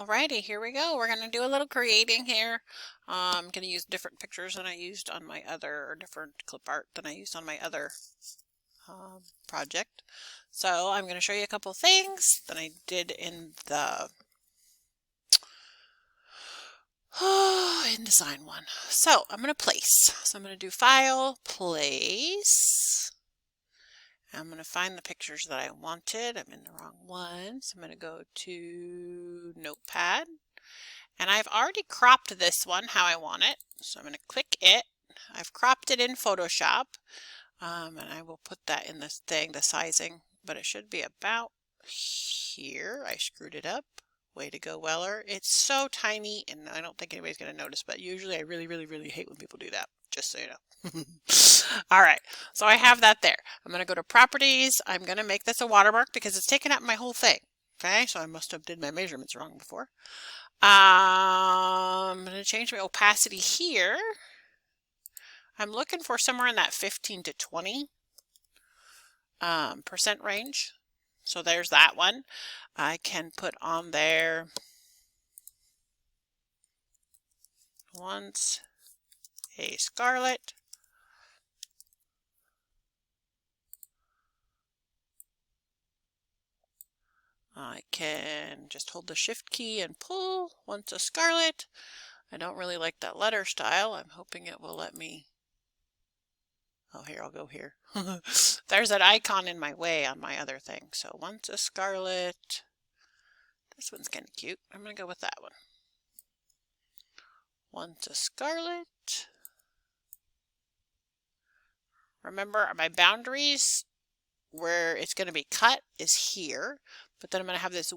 Alrighty, here we go. We're going to do a little creating here. I'm going to use different pictures than I used on my other, or different clip art than I used on my other project. So I'm going to show you a couple things that I did in the InDesign one. So I'm going to place. So I'm going to do File, Place. I'm going to find the pictures that I wanted. I'm in the wrong one. So I'm going to go to Notepad. And I've already cropped this one how I want it. So I'm going to click it. I've cropped it in Photoshop. And I will put that in this thing, the sizing. But it should be about here. I screwed it up. Way to go, Weller. It's so tiny, and I don't think anybody's going to notice. But usually I really hate when people do that. Just so you know. All right, so I have that there. I'm going to go to Properties. I'm going to make this a watermark because it's taken up my whole thing. Okay, so I must have did my measurements wrong before. I'm going to change my opacity here. I'm looking for somewhere in that 15 to 20 percent range. So there's that one. I can put on there once a scarlet. I can just hold the shift key and pull once a scarlet. I don't really like that letter style. I'm hoping it will let me. Oh, here, I'll go here. There's an icon in my way on my other thing. So once a scarlet. This one's kind of cute. I'm going to go with that one. Once a scarlet. Remember, my boundaries where it's going to be cut is here. But then I'm going to have this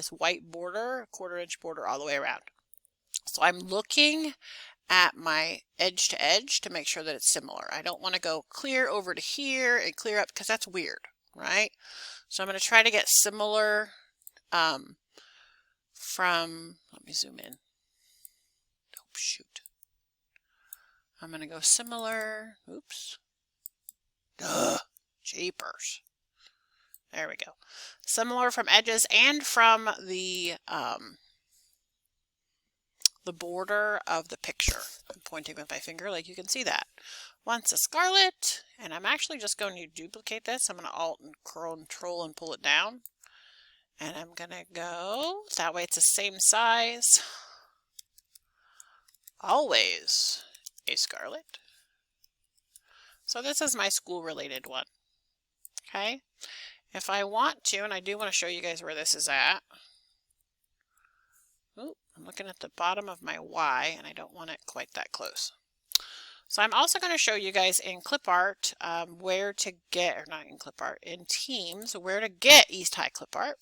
white border, 1/4 inch border all the way around. So I'm looking at my edge to edge to make sure that it's similar. I don't want to go clear over to here and clear up because that's weird, right? So I'm going to try to get similar from, let me zoom in. Oh, shoot. I'm going to go similar. Oops. Duh. Jeepers. There we go. Similar from edges and from the border of the picture. I'm pointing with my finger like you can see that. Once a scarlet, and I'm actually just going to duplicate this. I'm going to Alt and Control and pull it down. And I'm going to go, that way it's the same size. Always a scarlet. So this is my school related one. Okay. If I want to, and I do want to show you guys where this is at. Ooh, I'm looking at the bottom of my Y and I don't want it quite that close. So I'm also going to show you guys in clip art where to get, or not in clip art, in Teams, where to get East High clip art.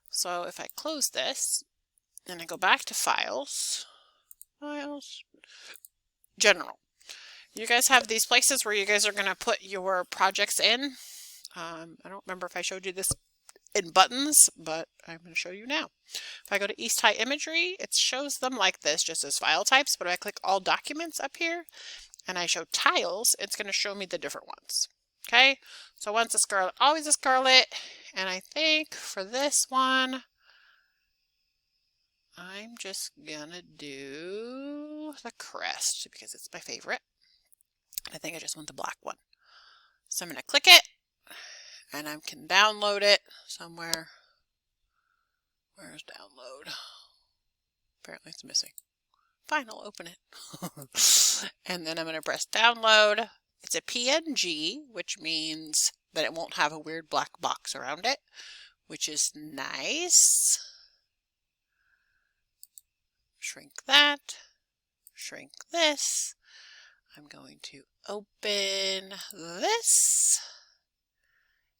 So if I close this and I go back to Files, General. You guys have these places where you guys are going to put your projects in. I don't remember if I showed you this in buttons, but I'm going to show you now. If I go to East High Imagery, it shows them like this, just as file types, but if I click all documents up here and I show tiles, it's going to show me the different ones. Okay, so once a scarlet, always a scarlet, and I think for this one, I'm just going to do the crest because it's my favorite. I think I just want the black one. So I'm going to click it. And I can download it somewhere. Where's download? Apparently it's missing. Fine, I'll open it. And then I'm going to press download. It's a PNG, which means that it won't have a weird black box around it, which is nice. Shrink that. Shrink this. I'm going to open this.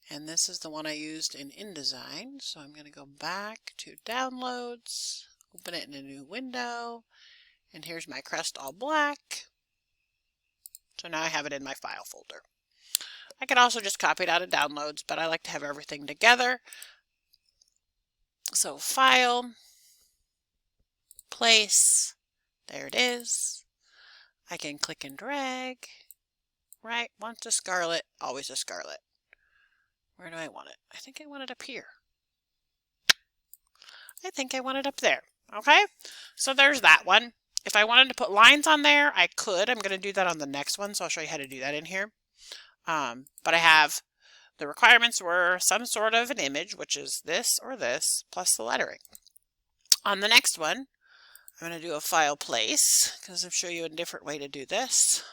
And this is the one I used in InDesign. So I'm going to go back to Downloads, open it in a new window, and here's my crest all black. So now I have it in my file folder. I could also just copy it out of Downloads, but I like to have everything together. So File, Place, there it is. I can click and drag, right? Once a scarlet, always a scarlet. Where do I want it? I think I want it up here. I think I want it up there. Okay, so there's that one. If I wanted to put lines on there, I could. I'm going to do that on the next one, so I'll show you how to do that in here. But I have, the requirements were some sort of an image, which is this or this, plus the lettering. On the next one, I'm going to do a file place, because I'll show you a different way to do this.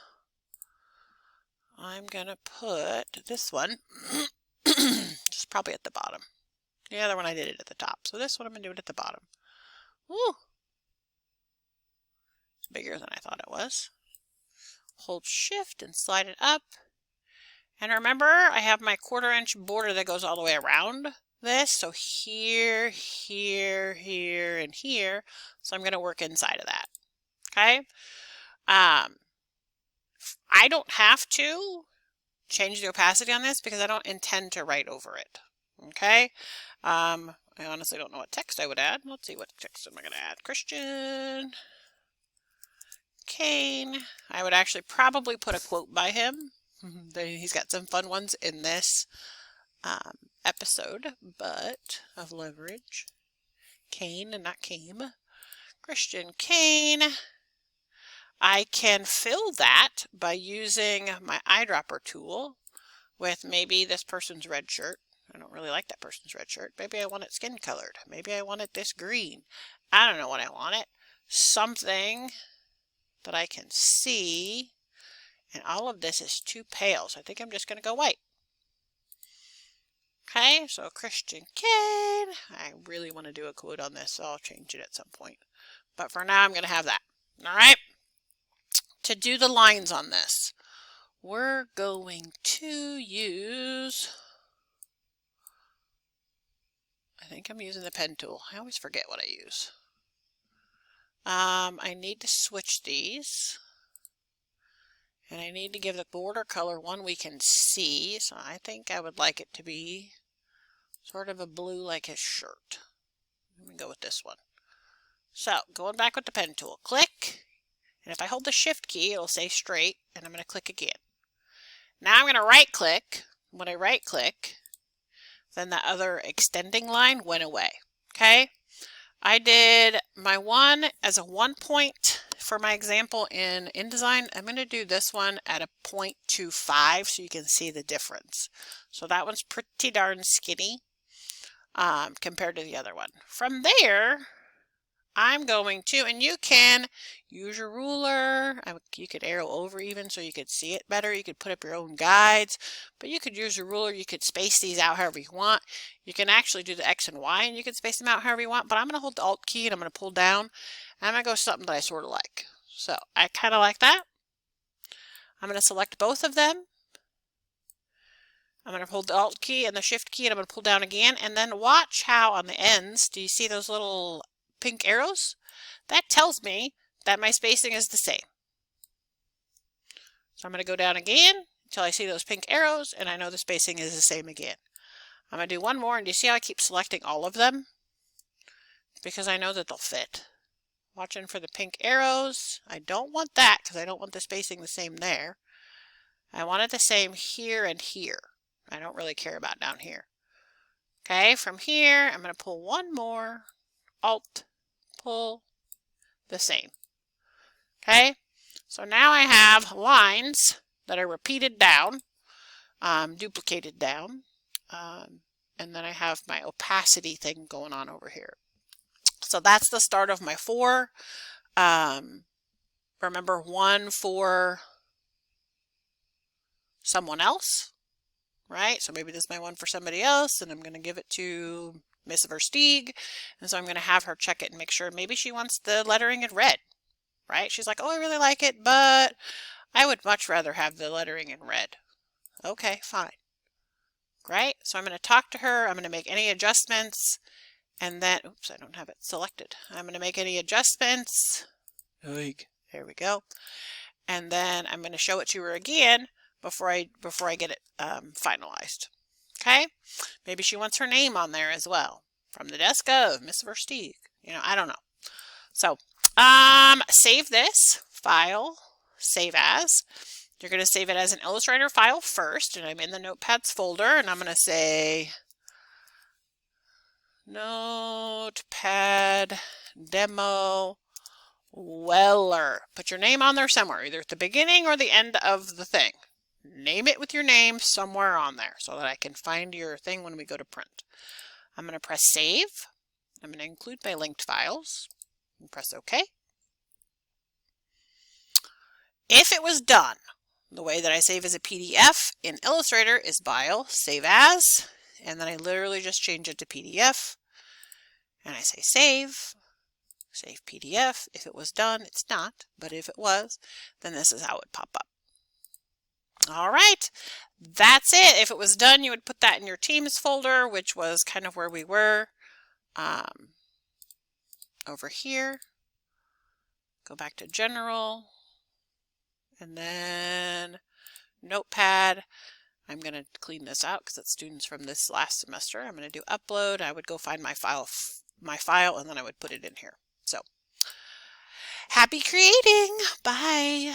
I'm going to put this one, just probably at the bottom. The other one I did it at the top. So this one I'm going to do it at the bottom. Woo! It's bigger than I thought it was. Hold shift and slide it up. And remember, I have my 1/4 inch border that goes all the way around this. So here, here, here, and here. So I'm going to work inside of that. Okay. I don't have to change the opacity on this because I don't intend to write over it. Okay. I honestly don't know what text I would add. Let's see, what text am I going to add? Christian Kane. I would actually probably put a quote by him. He's got some fun ones in this episode, but of leverage. Kane and not Came. Christian Kane. I can fill that by using my eyedropper tool with maybe this person's red shirt. I don't really like that person's red shirt. Maybe I want it skin colored. Maybe I want it this green. I don't know what I want it. Something that I can see. And all of this is too pale, so I think I'm just going to go white. Okay, so Christian Kane. I really want to do a quote on this, so I'll change it at some point. But for now, I'm going to have that. All right. To do the lines on this, we're going to use, I think I'm using the pen tool. I always forget what I use. I need to switch these. And I need to give the border color one we can see. So I think I would like it to be sort of a blue like his shirt. Let me go with this one. So going back with the pen tool, click. And if I hold the shift key, it'll say straight. And I'm going to click again. Now I'm going to right click. When I right click, then the other extending line went away. Okay. I did my one as a 1 point for my example in InDesign. I'm going to do this one at a 0.25 so you can see the difference. So that one's pretty darn skinny compared to the other one. From there, I'm going to, and you can use your ruler. You could arrow over even so you could see it better. You could put up your own guides, but you could use your ruler. You could space these out however you want. You can actually do the X and Y and you can space them out however you want, but I'm going to hold the Alt key and I'm going to pull down. And I'm going to go something that I sort of like. So I kind of like that. I'm going to select both of them. I'm going to hold the Alt key and the Shift key and I'm going to pull down again. And then watch how on the ends, do you see those little pink arrows? That tells me that my spacing is the same. So I'm going to go down again until I see those pink arrows and I know the spacing is the same again. I'm going to do one more, and do you see how I keep selecting all of them? Because I know that they'll fit. Watching for the pink arrows. I don't want that because I don't want the spacing the same there. I want it the same here and here. I don't really care about down here. Okay, from here I'm going to pull one more. Alt, pull, the same. Okay, so now I have lines that are repeated down, duplicated down, and then I have my opacity thing going on over here. So that's the start of my 4. Remember, 1 for someone else, right? So maybe this is my 1 for somebody else, and I'm going to give it to Miss Versteeg, and so I'm going to have her check it and make sure maybe she wants the lettering in red, right? She's like, oh, I really like it, but I would much rather have the lettering in red. Okay, fine. Right? So I'm going to talk to her. I'm going to make any adjustments, and then, oops, I don't have it selected. I'm going to make any adjustments. There we go. And then I'm going to show it to her again before I get it finalized. Okay? Maybe she wants her name on there as well. From the desk of Miss Versteeg. You know, I don't know. So, save this file, save as. You're going to save it as an Illustrator file first, and I'm in the Notepads folder, and I'm going to say Notepad Notepad demo Weller. Put your name on there somewhere, either at the beginning or the end of the thing. Name it with your name somewhere on there so that I can find your thing when we go to print. I'm going to press save. I'm going to include my linked files and press OK. If it was done, the way that I save as a PDF in Illustrator is File, Save As, and then I literally just change it to PDF, and I say save, save PDF. If it was done, it's not, but if it was, then this is how it would pop up. All right, that's it. If it was done, you would put that in your Teams folder, which was kind of where we were over here. Go back to General, and then Notepad. I'm going to clean this out because it's students from this last semester. I'm going to do upload. I would go find my file, and then I would put it in here. So, happy creating. Bye.